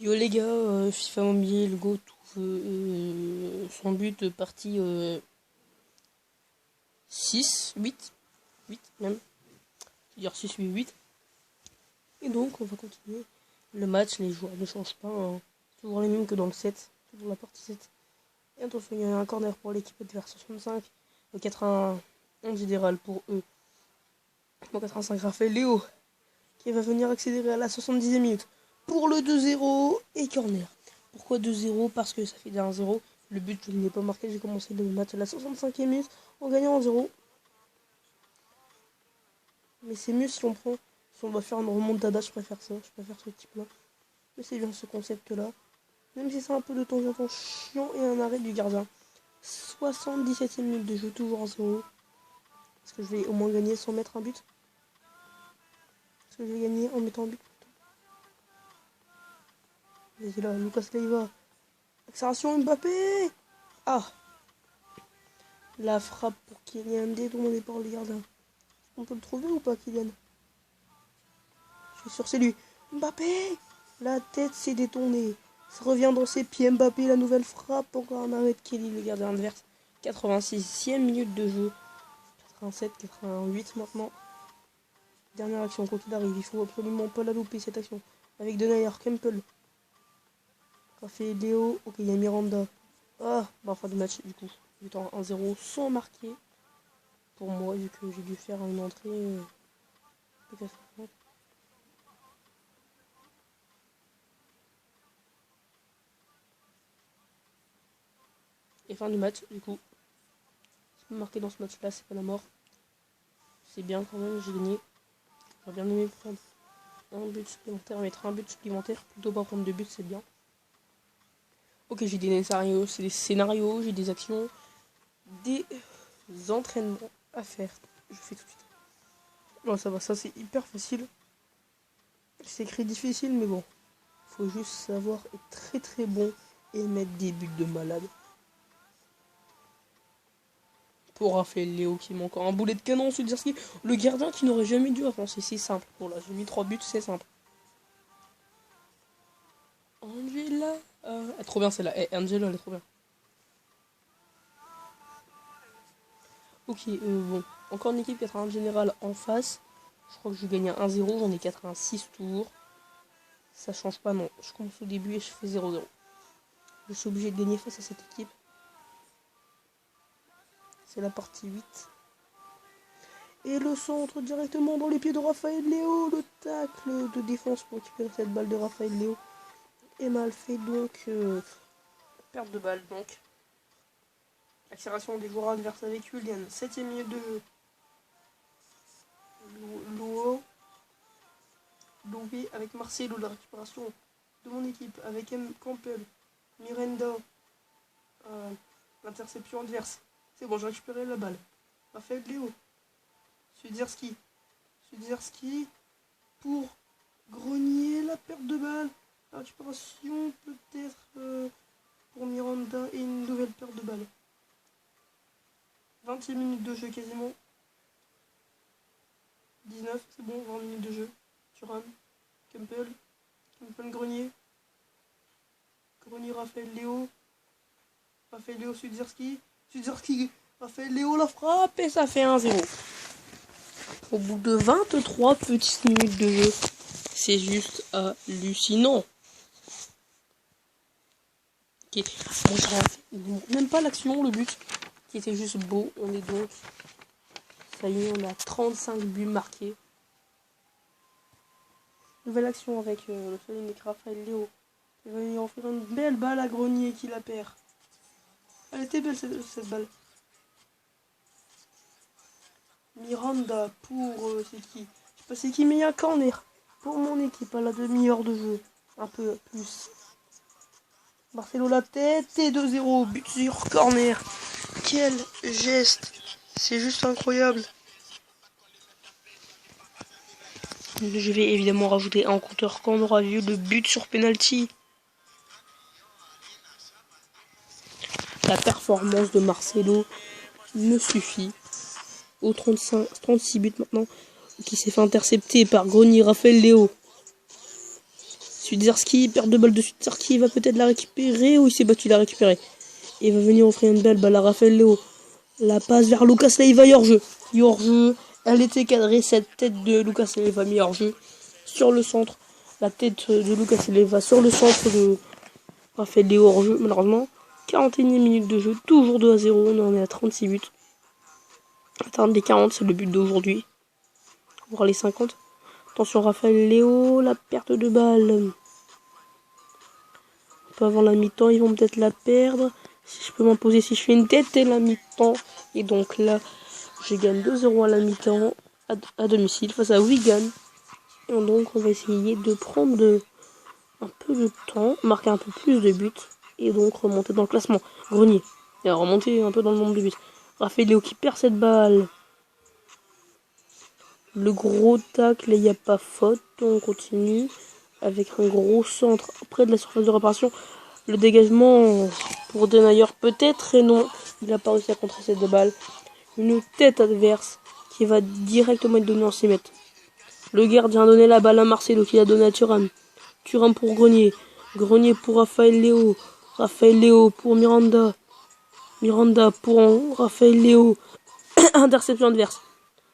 Yo les gars, FIFA Mobile, go to son but partie 6, 8 même. C'est-à-dire 6, 8, 8. Et donc on va continuer. Le match, les joueurs ne changent pas. Hein. Toujours les mêmes que dans le 7. Toujours la partie 7. Et attention, il y a un corner pour l'équipe adverse 65. 81 général pour eux. Bon, 85 Raphaël Léo qui va venir accélérer à la 70e minute pour le 2-0 et corner. Pourquoi 2-0? Parce que ça fait 1-0. Le but, je ne l'ai pas marqué. J'ai commencé le match à la 65e minute en gagnant 1-0. Mais c'est mieux si on prend. Si on doit faire une remontada, je préfère ça. Je préfère ce type-là. Mais c'est bien ce concept-là. Même si c'est un peu de temps en temps chiant et un arrêt du gardien. 77e minute de jeu, toujours en 0. Est-ce que je vais au moins gagner sans mettre un but? Est-ce que je vais gagner en mettant un but? Vas-y là, Lucas Leiva. Accélération Mbappé. Ah, la frappe pour Kylian détournée par le gardien. On peut le trouver ou pas, Kylian? Je suis sûr, c'est lui. Mbappé. La tête s'est détournée. Ça revient dans ses pieds. Mbappé, la nouvelle frappe. Encore un arrêt de Kelly, le gardien adverse. 86e minute de jeu. 87, 88 maintenant. Dernière action, quoi qu'il arrive. Il faut absolument pas la louper, cette action. Avec Denayer, Kempel. Raphaël Léo. Ok, il y a Miranda. Ah, bah, fin du match, du coup. 1-0 sans marquer. Pour moi, vu que j'ai dû faire une entrée. Et fin du match, du coup. Ce qui m'a marqué dans ce match-là, c'est pas la mort. C'est bien quand même, j'ai gagné. J'aurais bien aimé prendre un but supplémentaire, mettre un but supplémentaire. Plutôt pas prendre 2 buts, c'est bien. Ok, j'ai des scénarios, j'ai des actions, des entraînements à faire. Je fais tout de suite. Bon, ça va, ça c'est hyper facile. C'est écrit difficile, mais bon. Faut juste savoir être très très bon et mettre des buts de malade. Pour Raphaël Léo qui met encore un boulet de canon, Sudzerski. Le gardien qui n'aurait jamais dû avancer, c'est simple. Bon là, j'ai mis 3 buts, c'est simple. Angela. Elle est trop bien celle-là. Angela, elle est trop bien. Ok, bon. Encore une équipe 81 générale en face. Je crois que je gagne 1-0. J'en ai 86 tours. Ça change pas, non. Je commence au début et je fais 0-0. Je suis obligé de gagner face à cette équipe. C'est la partie 8. Et le centre directement dans les pieds de Raphaël Léo. Le tacle de défense pour récupérer cette balle de Raphaël Léo. Et mal fait donc. Perte de balle donc. Accélération des joueurs adverses avec Julian. 7ème minute de jeu. Loué avec Marcelo. La récupération de mon équipe avec M. Campbell. Miranda. L'interception adverse. C'est bon, j'ai récupéré la balle. Raphaël Léo. Sudzerski pour Grenier. La perte de balle. La récupération peut-être pour Miranda et une nouvelle perte de balle. 20e minute de jeu quasiment. 19, c'est bon, 20 minutes de jeu. Thuram, Kempel, Grenier. Grenier, Raphaël Léo. Sudzerski, Raphaël Léo, la frappe et ça fait 1-0. Au bout de 23 petites minutes de jeu, c'est juste hallucinant. Ok, bon, même pas l'action, le but qui était juste beau. On est donc, ça y est, on a 35 buts marqués. Nouvelle action avec le Solinic Raphaël Léo. Il va venir en faire une belle balle à Grenier qui la perd. Elle était belle cette balle. Miranda pour c'est qui? Je sais pas c'est qui, mais il y a un corner pour mon équipe à la demi-heure de jeu. Un peu plus. Marcelo la tête et 2-0. But sur corner. Quel geste. C'est juste incroyable. Je vais évidemment rajouter un compteur quand on aura vu le but sur penalty. La performance de Marcelo me suffit. Au 36 buts maintenant. Qui s'est fait intercepter par Grenier Raphaël Léo. Swidzerski, perte de balle de Swidzerski, il va peut-être la récupérer. Oui, il s'est battu, il l'a récupéré. Et il va venir offrir une belle balle à Raphaël Léo. La passe vers Lucas Leiva, hors-jeu. Hors-jeu, elle était cadrée, cette tête de Lucas Leiva mis hors-jeu. Sur le centre, la tête de Lucas Leiva sur le centre de Raphaël Léo hors-jeu, malheureusement. 41e minute de jeu, toujours 2-0, on en est à 36 buts. Atteindre les 40, c'est le but d'aujourd'hui. Voir les 50. Attention Raphaël Léo, la perte de balle. Un peu avant la mi-temps, ils vont peut-être la perdre. Si je peux m'imposer, si je fais une tête et la mi-temps. Et donc là, je gagne 2-0 à la mi-temps à domicile face à Wigan. Et donc on va essayer de prendre un peu de temps, marquer un peu plus de buts. Et donc remonter dans le classement. Grenier. Et remonter un peu dans le nombre de buts. Raphaël Léo qui perd cette balle. Le gros tacle, il n'y a pas faute. On continue avec un gros centre près de la surface de réparation. Le dégagement pour Denayer peut-être et non. Il n'a pas réussi à contrer cette balle. Une tête adverse qui va directement être donnée en 6 mètres. Le gardien a donné la balle à Marcelo qui l'a donné à Thuram. Thuram pour Grenier. Grenier pour Raphaël Léo. Raphaël Léo pour Miranda. Miranda pour Raphaël Léo. Interception adverse.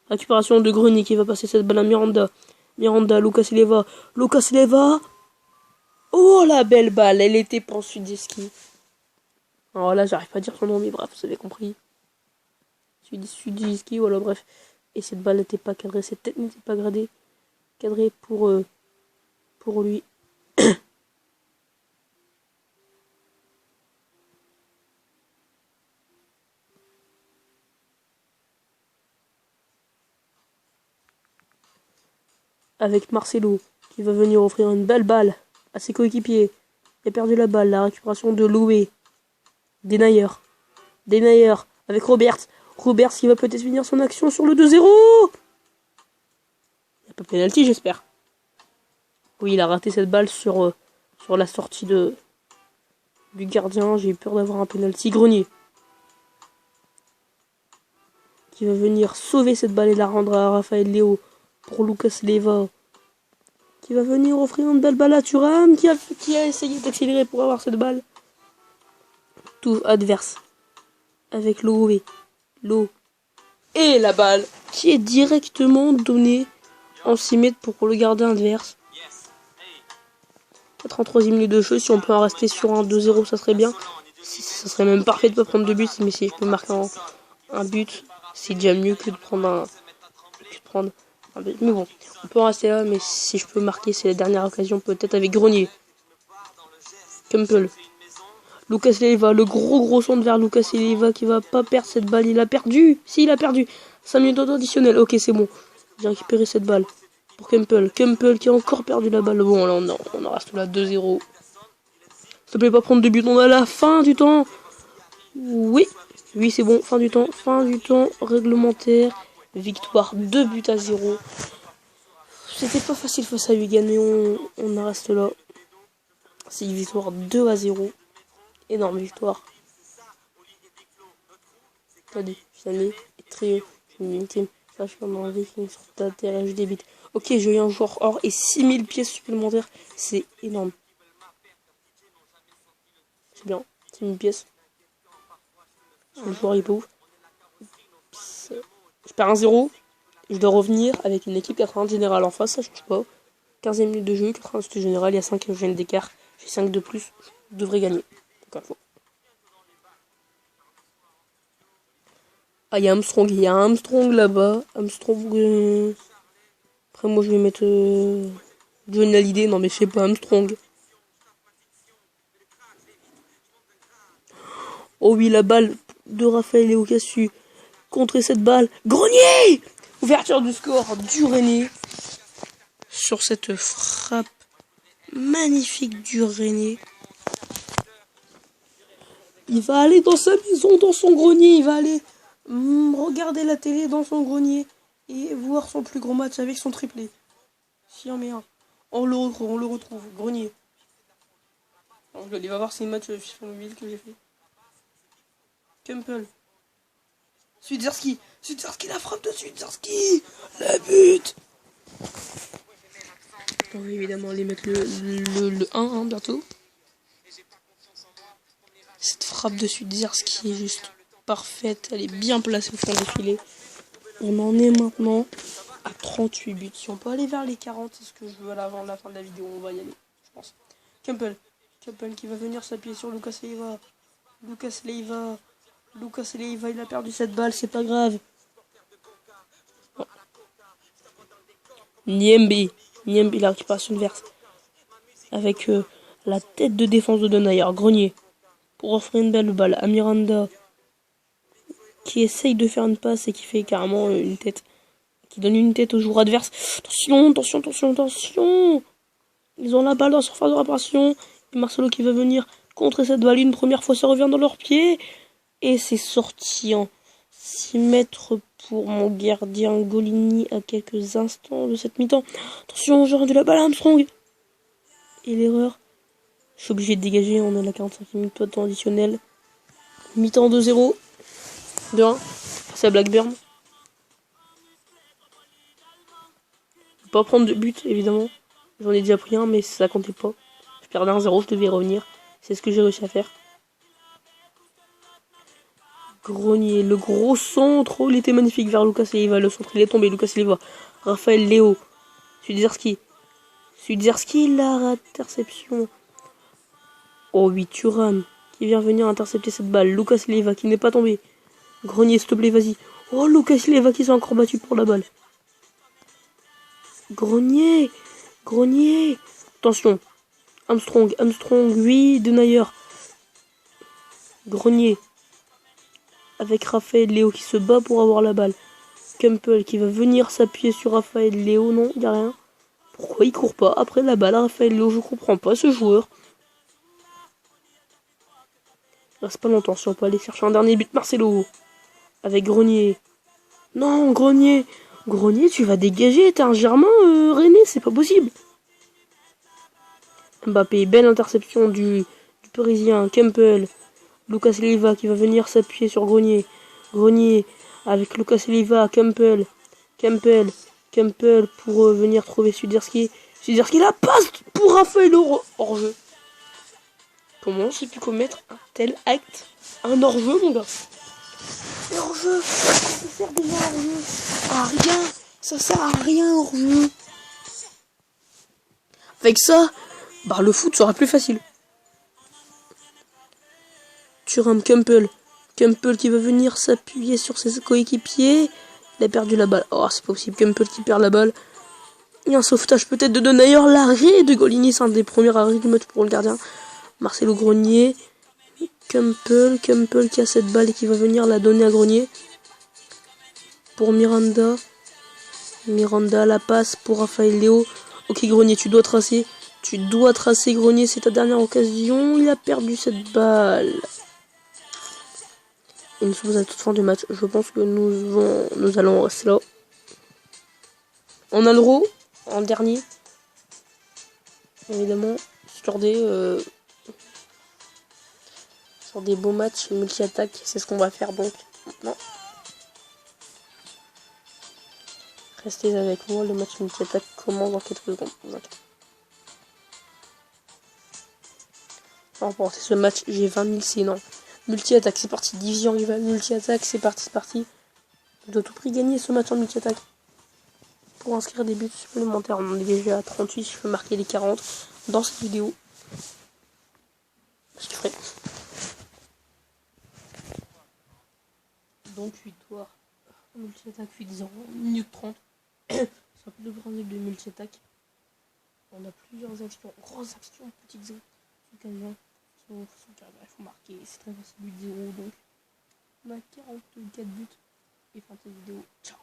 Récupération de Grenier qui va passer cette balle à Miranda. Miranda, Lucas Leiva. Lucas Leiva. Oh la belle balle, elle était pour Swidzerski. Alors là, j'arrive pas à dire son nom, mais bref, vous avez compris. Swidzerski, voilà, bref. Et cette balle n'était pas cadrée, cette tête n'était pas cadrée pour lui. Avec Marcelo, qui va venir offrir une belle balle à ses coéquipiers. Il a perdu la balle, la récupération de Loué. Denayer avec Robert. Robert qui va peut-être finir son action sur le 2-0. Il n'y a pas de pénalty, j'espère. Oui, il a raté cette balle sur la sortie du gardien. J'ai eu peur d'avoir un pénalty. Grenier qui va venir sauver cette balle et la rendre à Raphaël Léo pour Lucas Leiva. Qui va venir offrir une belle balle à Thuram qui a essayé d'accélérer pour avoir cette balle. Tout adverse. Avec Loué. Et la balle qui est directement donnée en 6 mètres pour le gardien adverse. 33e minute de jeu, si on peut en rester sur un 2-0, ça serait bien. Ça serait même parfait de pas prendre de but, mais si je peux marquer un but, c'est déjà mieux que de prendre un but. Mais bon, on peut en rester là, mais si je peux marquer, c'est la dernière occasion, peut-être avec Grenier. Kumpel. Lucas Leiva, le gros centre vers Lucas Leiva qui va pas perdre cette balle. Il a perdu. Si, il a perdu. 5 minutes additionnelles. Ok, c'est bon. J'ai récupéré cette balle pour Kumpel. Kumpel qui a encore perdu la balle. Bon, là, on en reste là 2-0. S'il te plaît, pas prendre de but. On a la fin du temps. Oui, c'est bon. Fin du temps réglementaire. Victoire 2-0. C'était pas facile face à Wigan, mais on en reste là. C'est une victoire 2-0. Énorme victoire. Attendez, Fiané et Trio. Une team. Sache comment Viking sur ta terre, je débite. Ok, j'ai eu un joueur or et 6000 pièces supplémentaires. C'est énorme. C'est bien. 6000 pièces. Le joueur il est pas ouf. Je perds 1-0. Je dois revenir avec une équipe 80 générale en face, ça change pas. 15e minute de jeu, 80 général, il y a 5 gènes d'écart. J'ai 5 de plus. Je devrais gagner. Ah, il y a Armstrong là-bas. Armstrong. Après, moi, je vais mettre Johnny Hallyday. Non, mais je sais pas, Armstrong. Oh oui, la balle de Raphaël Léo qui a su contrer cette balle. Grenier! Ouverture du score du Rennais. Sur cette frappe magnifique du Rennais. Il va aller dans sa maison, dans son grenier. Il va aller regarder la télé dans son grenier et voir son plus gros match avec son triplé. Si on met un. On le retrouve. Grenier. Alors, il va voir ces matchs FIFA Mobile que j'ai fait. Kumpel. Swidzerski, la frappe de Swidzerski. La but. On va évidemment aller mettre le 1 hein, bientôt. Cette frappe de Swiderski est juste parfaite. Elle est bien placée au fond du filet. On en est maintenant à 38 buts. Si on peut aller vers les 40, c'est ce que je veux avant la fin de la vidéo. On va y aller, je pense. Campbell qui va venir s'appuyer sur Lucas Leiva. Lucas Leiva, il a perdu cette balle, c'est pas grave. Oh. Niembi, la récupération inverse. Avec la tête de défense de Denayer. Grenier. Pour offrir une belle balle à Miranda. Qui essaye de faire une passe et qui fait carrément une tête. Qui donne une tête au joueur adverse. Attention. Ils ont la balle dans la surface de réparation. Et Marcelo qui va venir contrer cette balle une première fois. Ça revient dans leurs pieds. Et c'est sorti en 6 mètres pour mon gardien Golini à quelques instants de cette mi-temps. Attention, je rendu la balle à Armstrong. Et l'erreur. Je suis obligé de dégager. On est à la 45e minute de temps additionnel. Mi-temps 2-0. 2-1. C'est à Blackburn. Pas prendre de but, évidemment. J'en ai déjà pris un, mais ça comptait pas. Je perdais 1-0, je devais revenir. C'est ce que j'ai réussi à faire. Grenier, le gros centre. Oh, il était magnifique vers Lucas Leiva. Le centre, il est tombé. Lucas Leiva. Raphaël Léo. Swiderski, la interception. Oh oui, Thuram qui vient venir intercepter cette balle. Lucas Leiva qui n'est pas tombé. Grenier, s'il te plaît, vas-y. Oh, Lucas Leiva qui s'est encore battu pour la balle. Grenier. Attention. Armstrong, oui, Denayer. Grenier. Avec Raphaël Léo qui se bat pour avoir la balle. Campbell qui va venir s'appuyer sur Raphaël Léo. Non, il n'y a rien. Pourquoi il court pas après la balle, Raphaël Léo? Je comprends pas ce joueur. Il reste pas longtemps si on peut aller chercher un dernier but. Marcelo. Avec Grenier. Non, Grenier, tu vas dégager. T'es un Germain, René, c'est pas possible. Mbappé, belle interception du Parisien. Campbell. Lucas Leiva qui va venir s'appuyer sur Grenier. Avec Lucas Leiva, Campbell pour venir trouver Swiderski. La passe pour Raphaël hors-jeu. Comment on sait pu commettre un tel acte? Un hors-jeu, mon gars. Hors-jeu. Ça sert déjà hors-jeu à rien. Ça sert à rien hors-jeu. Avec ça, bah le foot sera plus facile. Thuram, Campbell qui va venir s'appuyer sur ses coéquipiers. Il a perdu la balle. Oh, c'est pas possible. Campbell qui perd la balle. Il y a un sauvetage peut-être de Denayer. L'arrêt de Golini, c'est un des premiers arrêts du match pour le gardien. Marcelo Grenier. Campbell qui a cette balle et qui va venir la donner à Grenier. Pour Miranda, la passe pour Raphaël Léo. Ok, Grenier, tu dois tracer, Grenier, c'est ta dernière occasion. Il a perdu cette balle. Et nous sommes à toute fin du match. Je pense que nous allons rester là. On a l'Euro en dernier. Évidemment, sur des beaux matchs multi-attaque. C'est ce qu'on va faire donc maintenant. Restez avec moi, le match multi-attaque commence dans quelques secondes. Pour remporter ce match, j'ai 20 000 c'est non. Multi-attaque, c'est parti. Division rivale, multi-attaque, c'est parti. Je dois tout prix gagner ce match en multi-attaque. Pour inscrire des buts supplémentaires, on est déjà à 38, je peux marquer les 40 dans cette vidéo. Je ferai. Donc victoire. Multi-attaque 8-0, minute 30. C'est un peu de principe de multi-attaque. On a plusieurs actions, grosses actions, petites occasions. Il faut marquer, c'est très facile, 8-0 donc. On a 44 buts et fin de cette vidéo. Ciao.